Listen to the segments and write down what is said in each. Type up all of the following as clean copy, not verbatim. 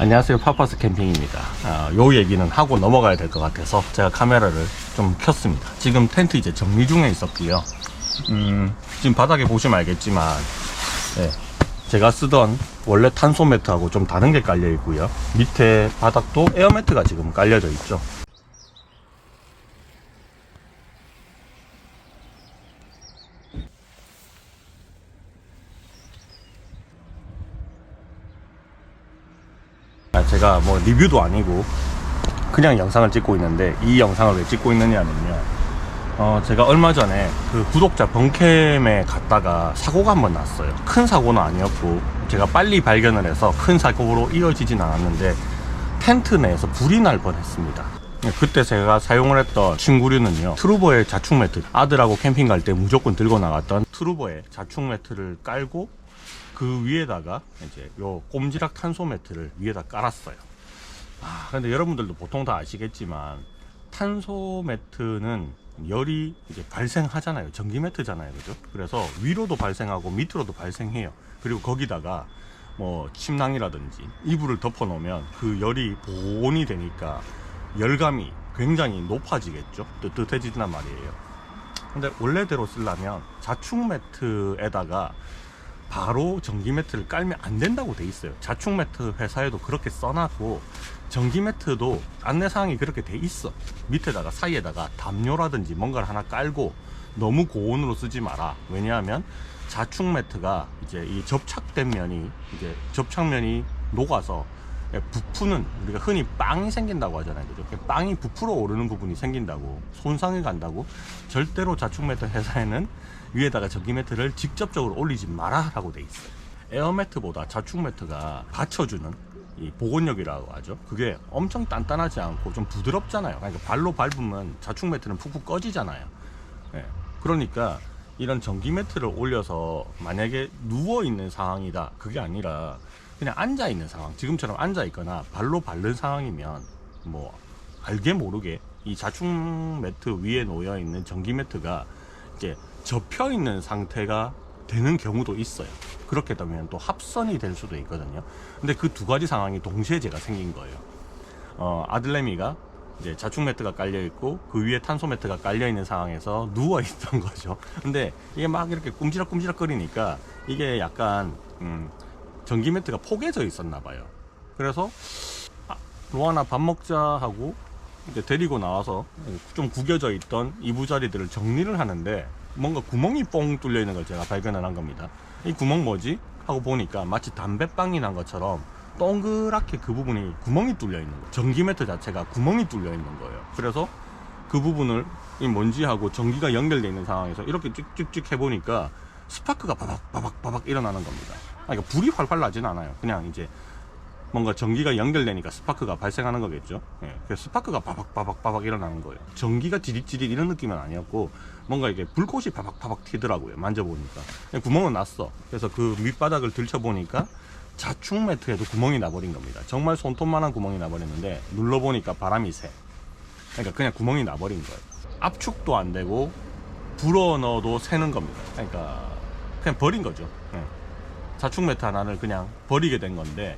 안녕하세요, 파파스 캠핑입니다. 요 얘기는 하고 넘어가야 될 것 같아서 제가 카메라를 좀 켰습니다. 지금 텐트 이제 정리 중에 있었고요. 지금 바닥에 보시면 알겠지만 제가 쓰던 원래 탄소 매트하고 좀 다른 게 깔려 있고요. 밑에 바닥도 에어 매트가 지금 깔려져 있죠. 제가 뭐 리뷰도 아니고 그냥 영상을 찍고 있는데, 이 영상을 왜 찍고 있느냐면요, 제가 얼마 전에 그 구독자 벙캠에 갔다가 사고가 한번 났어요. 큰 사고는 아니었고 제가 빨리 발견을 해서 큰 사고로 이어지진 않았는데 텐트 내에서 불이 날 뻔했습니다. 그때 제가 사용을 했던 침구류는요, 트루버의 자축 매트, 아들하고 캠핑 갈 때 무조건 들고 나갔던 트루버의 자축 매트를 깔고 그 위에다가 이제 요 꼼지락 탄소 매트를 위에다 깔았어요. 근데 여러분들도 보통 다 아시겠지만 탄소 매트는 열이 이제 발생하잖아요. 전기 매트잖아요, 그죠? 그래서 위로도 발생하고 밑으로도 발생해요. 그리고 거기다가 뭐 침낭이라든지 이불을 덮어 놓으면 그 열이 보온이 되니까 열감이 굉장히 높아지겠죠. 뜨뜻해진단 말이에요. 근데 원래대로 쓰려면 자축 매트에다가 바로 전기 매트를 깔면 안 된다고 돼 있어요. 자축 매트 회사에도 그렇게 써놨고 전기 매트도 안내사항이 그렇게 돼 있어. 밑에다가 사이에다가 담요라든지 뭔가를 하나 깔고 너무 고온으로 쓰지 마라. 왜냐하면 자축 매트가 이제 이 접착된 면이 이제 접착면이 녹아서 부푸는, 우리가 흔히 빵이 생긴다고 하잖아요, 그죠? 빵이 부풀어 오르는 부분이 생긴다고, 손상이 간다고. 절대로 자축 매트 회사에는 위에다가 전기 매트를 직접적으로 올리지 마라 라고 돼 있어요. 에어 매트보다 자축 매트가 받쳐주는 이 복원력이라고 하죠. 그게 엄청 단단하지 않고 좀 부드럽잖아요. 그러니까 발로 밟으면 자축 매트는 푹푹 꺼지잖아요. 그러니까 이런 전기 매트를 올려서 만약에 누워 있는 상황이다, 그게 아니라 그냥 앉아 있는 상황, 지금처럼 앉아 있거나 발로 밟는 상황이면 뭐 알게 모르게 이 자축 매트 위에 놓여 있는 전기 매트가 이제 접혀 있는 상태가 되는 경우도 있어요. 그렇게 되면 또 합선이 될 수도 있거든요. 근데 그 두 가지 상황이 동시에 제가 생긴 거예요. 아들내미가 이제 자축 매트가 깔려 있고 그 위에 탄소 매트가 깔려 있는 상황에서 누워 있던 거죠. 근데 이게 막 이렇게 꼼지락꼼지락 거리니까 이게 약간 전기 매트가 포개져 있었나 봐요. 그래서 로아나 밥 먹자 하고 이제 데리고 나와서 좀 구겨져 있던 이부자리들을 정리를 하는데 뭔가 구멍이 뻥 뚫려 있는 걸 제가 발견을 한 겁니다. 이 구멍 뭐지? 하고 보니까 마치 담배빵이 난 것처럼 동그랗게 그 부분이 구멍이 뚫려 있는 거예요. 전기 매트 자체가 구멍이 뚫려 있는 거예요. 그래서 그 부분을 이 뭔지 하고 전기가 연결되어 있는 상황에서 이렇게 찍찍찍 해보니까 스파크가 바박 일어나는 겁니다. 그러니까 불이 활활 나진 않아요. 그냥 이제 뭔가 전기가 연결되니까 스파크가 발생하는 거겠죠. 그래서 스파크가 바박 일어나는 거예요. 전기가 지릿지릿 이런 느낌은 아니었고 뭔가 이게 불꽃이 바박 튀더라고요. 만져보니까 구멍은 났어. 그래서 그 밑바닥을 들춰보니까 자축 매트에도 구멍이 나버린 겁니다. 정말 손톱만한 구멍이 나버렸는데 눌러보니까 바람이 새. 그러니까 그냥 구멍이 나버린 거예요. 압축도 안 되고 불어넣어도 새는 겁니다. 그러니까 그냥 버린 거죠. 자축 매트 하나를 그냥 버리게 된 건데,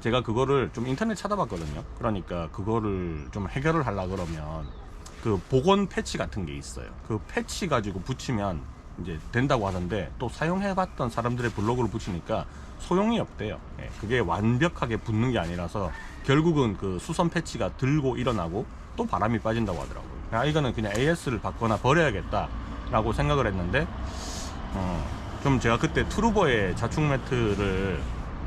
제가 그거를 좀 인터넷 찾아봤거든요. 그러니까 그거를 좀 해결을 하려고 그러면 그 복원 패치 같은 게 있어요. 그 패치 가지고 붙이면 이제 된다고 하던데, 또 사용해봤던 사람들의 블로그를 붙이니까 소용이 없대요. 그게 완벽하게 붙는 게 아니라서 결국은 그 수선 패치가 들고 일어나고 또 바람이 빠진다고 하더라고요. 이거는 그냥 AS를 바꿔나 버려야겠다 라고 생각을 했는데, 좀 제가 그때 트루버의 자축 매트를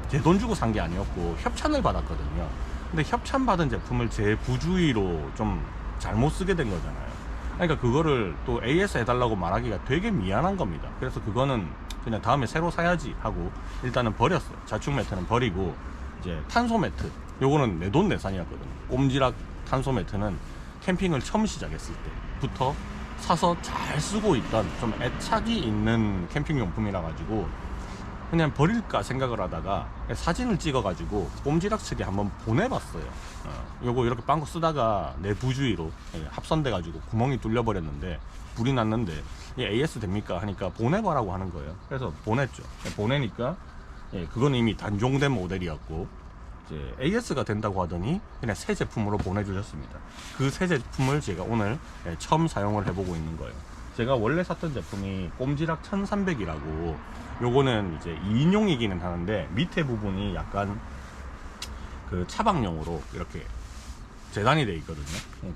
제 돈 주고 산 게 아니었고 협찬을 받았거든요. 근데 협찬 받은 제품을 제 부주의로 좀 잘못 쓰게 된 거잖아요. 그러니까 그거를 또 AS 해달라고 말하기가 되게 미안한 겁니다. 그래서 그거는 그냥 다음에 새로 사야지 하고 일단은 버렸어요. 자축 매트는 버리고 이제 탄소 매트, 요거는 내 돈 내산이었거든요. 꼼지락 탄소 매트는 캠핑을 처음 시작했을 때부터 사서 잘 쓰고 있던 좀 애착이 있는 캠핑 용품이라 가지고 그냥 버릴까 생각을 하다가 사진을 찍어가지고 꼼지락치게 한번 보내봤어요. 요거 이렇게 빵꾸 쓰다가 내 부주의로 합선돼가지고 구멍이 뚫려버렸는데 불이 났는데 이 AS 됩니까? 하니까 보내봐라고 하는 거예요. 그래서 보냈죠. 보내니까 그건 이미 단종된 모델이었고 이제 AS가 된다고 하더니 그냥 새 제품으로 보내주셨습니다. 그 새 제품을 제가 오늘 처음 사용을 해보고 있는 거예요. 제가 원래 샀던 제품이 꼼지락 1300이라고, 요거는 이제 2인용이기는 하는데 밑에 부분이 약간 그 차박용으로 이렇게 재단이 되어 있거든요.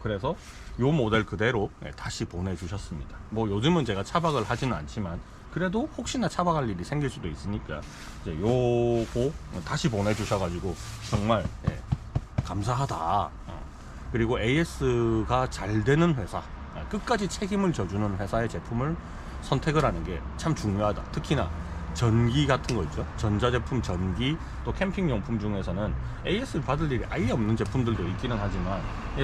그래서 요 모델 그대로 다시 보내주셨습니다. 뭐 요즘은 제가 차박을 하지는 않지만 그래도 혹시나 차박할 일이 생길 수도 있으니까 이제 요거 다시 보내주셔가지고 정말 감사하다. 그리고 AS가 잘 되는 회사, 끝까지 책임을 져주는 회사의 제품을 선택을 하는 게 참 중요하다. 특히나 전기 같은 거 있죠. 전자제품, 전기, 또 캠핑용품 중에서는 AS 받을 일이 아예 없는 제품들도 있기는 하지만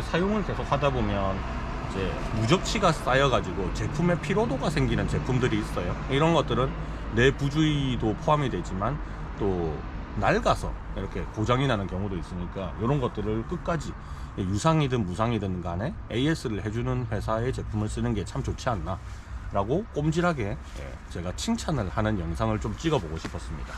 사용을 계속 하다 보면 이제 무적치가 쌓여가지고 제품의 피로도가 생기는 제품들이 있어요. 이런 것들은 내 부주의도 포함이 되지만 또 낡아서 이렇게 고장이 나는 경우도 있으니까 이런 것들을 끝까지 유상이든 무상이든 간에 AS를 해주는 회사의 제품을 쓰는 게 참 좋지 않나 라고 꼼질하게 제가 칭찬을 하는 영상을 좀 찍어보고 싶었습니다.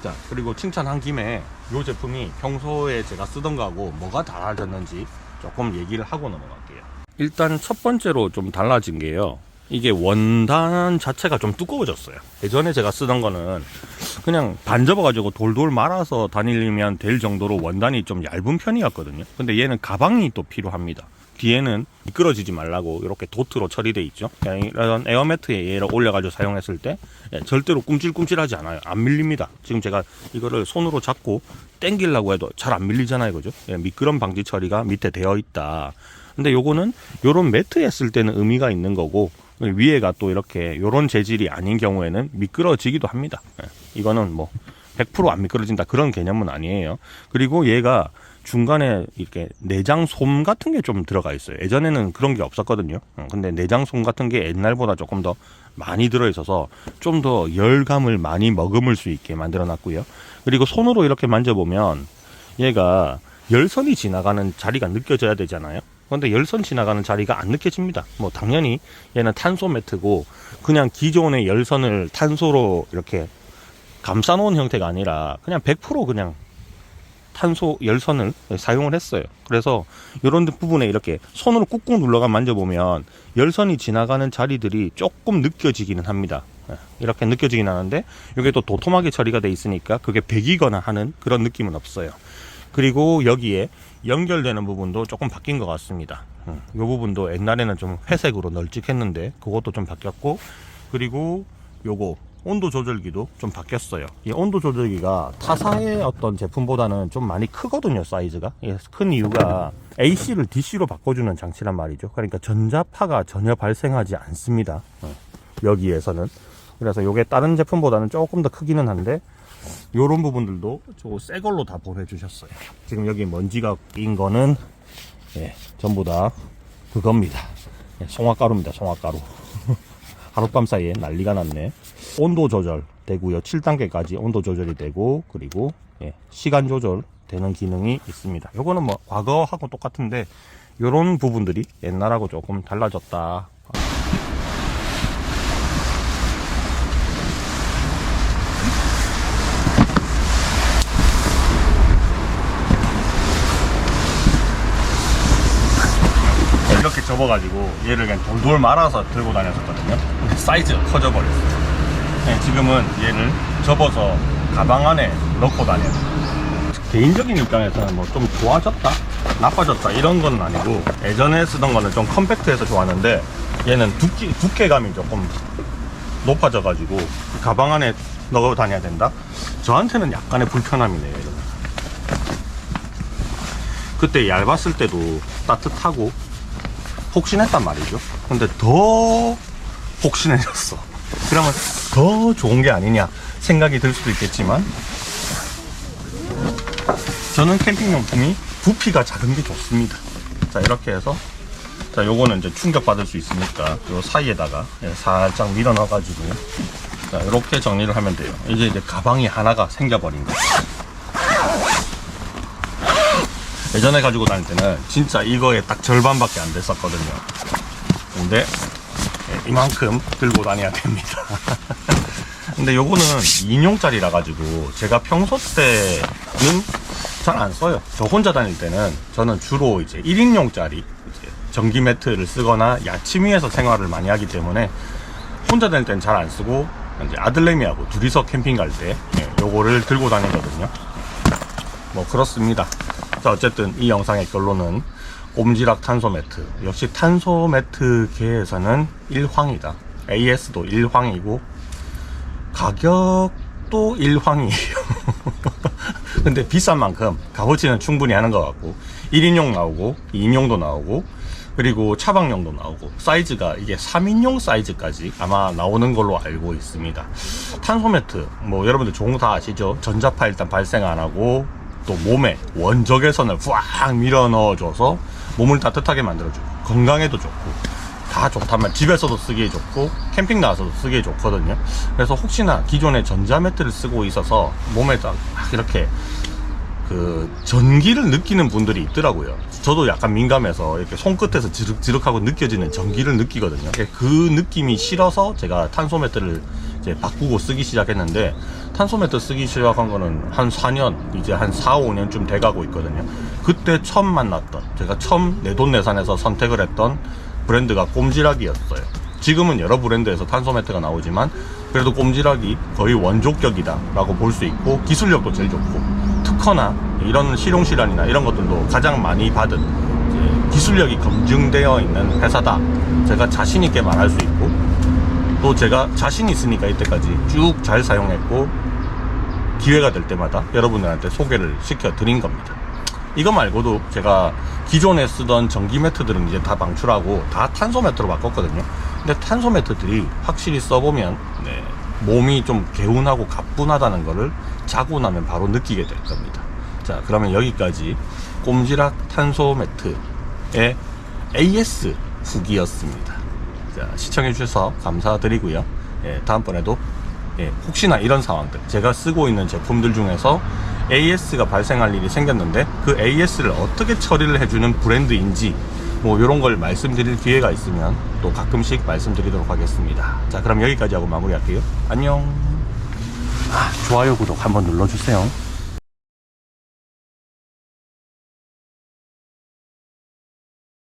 자, 그리고 칭찬한 김에 이 제품이 평소에 제가 쓰던 거하고 뭐가 달라졌는지 조금 얘기를 하고 넘어갈게요. 일단 첫 번째로 좀 달라진 게요, 이게 원단 자체가 좀 두꺼워졌어요. 예전에 제가 쓰던 거는 그냥 반 접어가지고 돌돌 말아서 다니면 될 정도로 원단이 좀 얇은 편이었거든요. 근데 얘는 가방이 또 필요합니다. 뒤에는 미끄러지지 말라고 이렇게 도트로 처리되어 있죠. 이런 에어매트에 얘를 올려가지고 사용했을 때 절대로 꿈찔꿈찔하지 않아요. 안 밀립니다. 지금 제가 이거를 손으로 잡고 당기려고 해도 잘 안 밀리잖아요, 그죠? 미끄럼 방지 처리가 밑에 되어 있다. 근데 요거는 요런 매트에 쓸 때는 의미가 있는 거고, 위에가 또 이렇게 요런 재질이 아닌 경우에는 미끄러지기도 합니다. 이거는 뭐 100% 안 미끄러진다 그런 개념은 아니에요. 그리고 얘가 중간에 이렇게 내장 솜 같은 게 좀 들어가 있어요. 예전에는 그런 게 없었거든요. 근데 내장 솜 같은 게 옛날보다 조금 더 많이 들어 있어서 좀 더 열감을 많이 머금을 수 있게 만들어 놨고요. 그리고 손으로 이렇게 만져보면 얘가 열선이 지나가는 자리가 느껴져야 되잖아요. 근데 열선 지나가는 자리가 안 느껴집니다. 뭐 당연히 얘는 탄소 매트고 그냥 기존의 열선을 탄소로 이렇게 감싸 놓은 형태가 아니라 그냥 100% 그냥 탄소 열선을 사용을 했어요. 그래서 이런 부분에 이렇게 손으로 꾹꾹 눌러가 만져보면 열선이 지나가는 자리들이 조금 느껴지기는 합니다. 이렇게 느껴지긴 하는데 이게 또 도톰하게 처리가 돼 있으니까 그게 배기거나 하는 그런 느낌은 없어요. 그리고 여기에 연결되는 부분도 조금 바뀐 것 같습니다. 이 부분도 옛날에는 좀 회색으로 널찍했는데 그것도 좀 바뀌었고, 그리고 요거 온도 조절기도 좀 바뀌었어요. 이 온도 조절기가 타사의 어떤 제품보다는 좀 많이 크거든요, 사이즈가. 큰 이유가 AC를 DC로 바꿔주는 장치란 말이죠. 그러니까 전자파가 전혀 발생하지 않습니다, 여기에서는. 그래서 이게 다른 제품보다는 조금 더 크기는 한데 요런 부분들도 저 새 걸로 다 보내주셨어요. 지금 여기 먼지가 낀 거는 전부 다 그겁니다. 송화가루입니다, 송화가루. 하룻밤 사이에 난리가 났네. 온도 조절 되고요. 7단계까지 온도 조절이 되고, 그리고 시간 조절 되는 기능이 있습니다. 요거는 뭐 과거하고 똑같은데 요런 부분들이 옛날하고 조금 달라졌다. 이렇게 접어가지고 얘를 그냥 돌돌 말아서 들고 다녔었거든요. 근데 사이즈가 커져버렸어요. 지금은 얘를 접어서 가방 안에 넣고 다녀요. 개인적인 입장에서는 뭐 좀 좋아졌다, 나빠졌다 이런 건 아니고, 예전에 쓰던 거는 좀 컴팩트해서 좋았는데 얘는 두께감이 조금 높아져가지고 가방 안에 넣어 다녀야 된다? 저한테는 약간의 불편함이네요. 이런. 그때 얇았을 때도 따뜻하고 폭신했단 말이죠. 근데 더 폭신해졌어. 그러면 더 좋은 게 아니냐 생각이 들 수도 있겠지만, 저는 캠핑용품이 부피가 작은 게 좋습니다. 자, 이렇게 해서, 자, 요거는 이제 충격받을 수 있으니까 요 사이에다가 살짝 밀어 넣어가지고, 자, 이렇게 정리를 하면 돼요. 이제 가방이 하나가 생겨버린 거예요. 예전에 가지고 다닐 때는 진짜 이거에 딱 절반밖에 안 됐었거든요. 근데 이만큼 들고 다녀야 됩니다. 근데 요거는 2인용짜리라 가지고 제가 평소 때는 잘 안 써요. 저 혼자 다닐 때는 저는 주로 이제 1인용짜리 이제 전기 매트를 쓰거나 야침 위에서 생활을 많이 하기 때문에 혼자 다닐 때는 잘 안 쓰고 이제 아들내미하고 둘이서 캠핑 갈 때 요거를 들고 다니거든요. 뭐 그렇습니다. 자, 어쨌든 이 영상의 결론은 꼼지락 탄소 매트. 역시 탄소 매트계에서는 1황이다. AS도 1황이고 가격도 1황이에요. 근데 비싼 만큼 값어치는 충분히 하는 것 같고 1인용 나오고 2인용도 나오고 그리고 차박용도 나오고 사이즈가 이게 3인용 사이즈까지 아마 나오는 걸로 알고 있습니다. 탄소 매트 뭐 여러분들 좋은 거 다 아시죠? 전자파 일단 발생 안 하고 또 몸에 원적외선을 꽉 밀어 넣어줘서 몸을 따뜻하게 만들어주고 건강에도 좋고 다 좋단 말이에요. 집에서도 쓰기에 좋고 캠핑 나가서도 쓰기에 좋거든요. 그래서 혹시나 기존에 전자 매트를 쓰고 있어서 몸에다 이렇게 그 전기를 느끼는 분들이 있더라고요. 저도 약간 민감해서 이렇게 손끝에서 지륵지륵하고 느껴지는 전기를 느끼거든요. 그 느낌이 싫어서 제가 탄소 매트를 이제 바꾸고 쓰기 시작했는데 탄소 매트 쓰기 시작한 거는 한 4년, 이제 한 4, 5년쯤 돼가고 있거든요. 그때 처음 만났던, 제가 처음 내돈내산해서 선택을 했던 브랜드가 꼼지락이었어요. 지금은 여러 브랜드에서 탄소 매트가 나오지만 그래도 꼼지락이 거의 원조격이다 라고 볼 수 있고 기술력도 제일 좋고 특허나 이런 실용실현이나 이런 것들도 가장 많이 받은 이제 기술력이 검증되어 있는 회사다. 제가 자신 있게 말할 수 있고 또 제가 자신 있으니까 이때까지 쭉 잘 사용했고 기회가 될 때마다 여러분들한테 소개를 시켜 드린 겁니다. 이거 말고도 제가 기존에 쓰던 전기 매트들은 이제 다 방출하고 다 탄소 매트로 바꿨거든요. 근데 탄소 매트들이 확실히 써보면 몸이 좀 개운하고 가뿐하다는 거를 자고 나면 바로 느끼게 될 겁니다. 자, 그러면 여기까지 꼼지락 탄소 매트의 AS 후기였습니다. 자, 시청해 주셔서 감사드리고요. 다음번에도 혹시나 이런 상황들, 제가 쓰고 있는 제품들 중에서 AS가 발생할 일이 생겼는데 그 AS를 어떻게 처리를 해주는 브랜드인지 뭐 이런 걸 말씀드릴 기회가 있으면 또 가끔씩 말씀드리도록 하겠습니다. 자, 그럼 여기까지 하고 마무리할게요. 안녕. 좋아요, 구독 한번 눌러주세요.